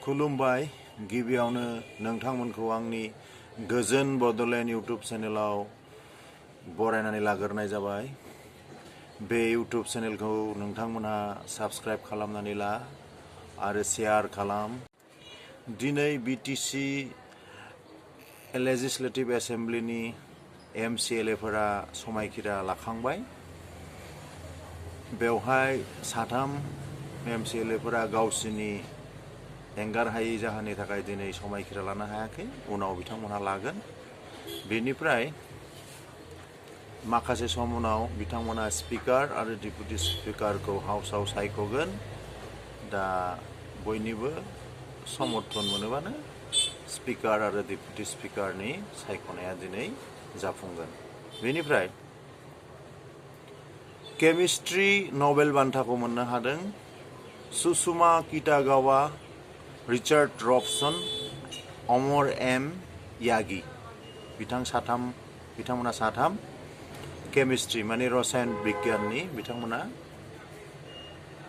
खुलुमबाय गिबियावनो नोंथांमोनखौ आंनि गोजोन बड'लेण्ड इउट्युब चेनेलाव बरायनानै लाग्रोनाय जाबाय। बे इउट्युब चेनेलखौ नोंथांमोनहा साबस्क्राइब खालामनानै ला आरो शेयार खालाम। दिनै बिटिसि लेजिस्लेटिभ एसेम्ब्लिनि MCLAफोरा समायखिरा लाखांबाय। बेवहाय 3 MCLAफोरा गावसिनि एंगारहायै जाहोननि थाखाय दिनै समायखिरा लानो हायाखै, उनाव बिथांमोनहा लागोन। बेनिफ्राय माखासे सम उनाव बिथांमोना स्पिकार आरो डेपुटि स्पिकारखौ हाउसआव सायख'गोन। दा बयनिबो समर्थन मोनोबानो स्पिकार आरो डेपुटि स्पिकारनि सायख'नाया दिनै जाफुंगोन। बेनिफ्राय केमिस्ट्रि नबेल बान्थाखौ मोननो हादों सुषमा किटागावा, रिचार्ड रबसन, अमर M. यागी। बिथांमोना साथाम केमिस्ट्रि माने रसायन बिगियाननि बिथांमोना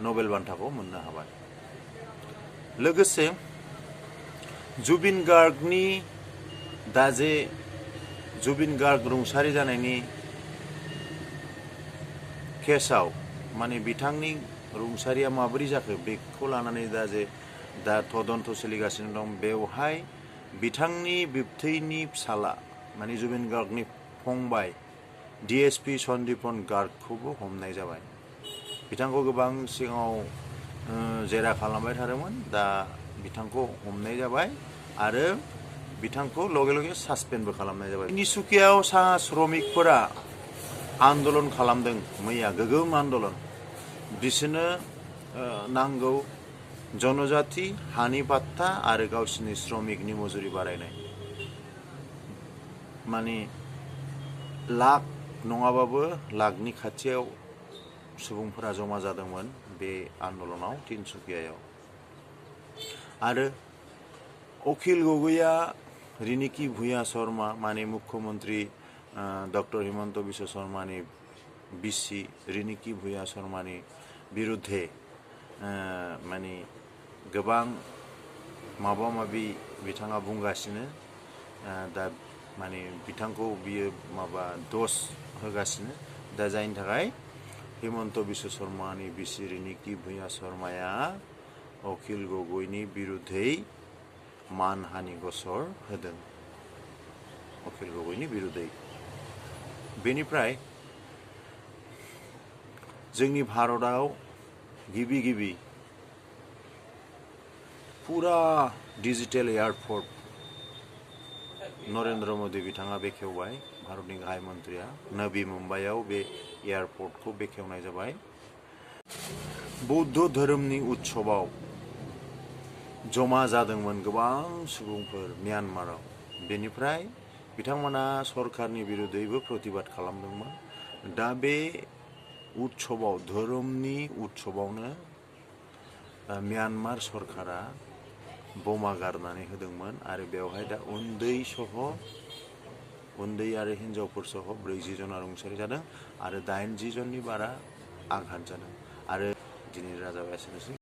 नबेल बान्थाखौ मोननो हाबाय। लोगोसे जुबिन गार्गनि जुबिन गार्ग रुंसारि जानायनि केसआव माने बिथांनि रुंसारिया माबोरै जाखो बेखौ लानानै दा तदन्त सोलिगासिनो दं। बेवहाय बिथांनि बिबथैनि फिसाला माने जुबिन गार्गनि फंबाय DSP सन्दीपन गार्गखौबो हमनाय जाबाय। बिथांखौ गोबां सिगाङाव जेरा खालामबाय थादोंमोन, दा बिथांखौ हमनाय जाबाय आरो बिथांखौ लगे लगे सासपेन्डबो खालामनाय जाबाय। तिनसुकियाव साहा श्रमिकफोरा आन्दलन खालामदों मैया, गोगोम आन्दलन। बिसोरनो नांगौ जनजाति हानि पाट्टा आरो गावसिनि श्रमिकनि मजुरि बारायनाय। माने लाख नङाबाबो लाखनि खाथियाव सुबुंफोरा जमा जादोंमोन बे आन्दलनाव तिनसुकियायाव। आरो अखिल गगैया रिनिकी भुया शर्मा माने मुख्यमंत्री डक्टर हिमन्त बिश्व शर्मानि बिसि रिनिकी भुया शर्मानि बिरुद्धे माने गोबां माबा माबि बिथाङा बुंगासिनो। दा माने बिथांखौ बियो दस होगासिनो। दा जायनि थाखाय हिमन्त बिश्व शर्मानि बिसि रिनिकी भुया शर्माया अखिल गगैनि बिरुद्धै मानहानि गसर होदों। अखिल गगैनि बिरुद्धै। बेनिफ्राय जोंनि भारतआव गिबि फुरा डिजिटेल एयारपर्ट नरेन्द्र मोदी बिथाङा बेखेवबाय। भारतनि गाहाय मन्थ्रिया नवी मुम्बाइआव बे एयारपर्टखौ बेखेवनाय जाबाय। बौद्ध धोरोमनि उत्सवआव जमा जादोंमोन गोबां सुबुंफोर म्यानमाराव। बेनिफ्राय बिथांमोना सरकारनि बिरुद्धैबो प्रतिबाद खालामदोंमोन। दा बे उत्सवआव धोरोमनि उत्सवआवनो म्यानमार सरकारा बमा गारनानै होदोंमोन आरो बेवहाय दा उन्दै आरो हिनजावफोर सह 40 जना रुंसारि जादों आरो 80 जननि बारा आघात जादों। आरो दिनै राजाया एसेनोसै।